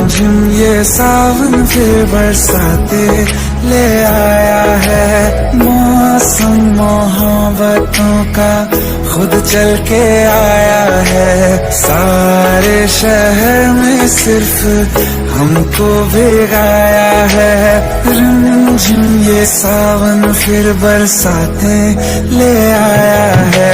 रिमझिम ये सावन फिर बरसाते ले आया है। मौसम मोहब्बतों का खुद चल के आया है। सारे शहर में सिर्फ हमको भिगाया है। रिमझिम ये सावन फिर बरसाते ले आया है।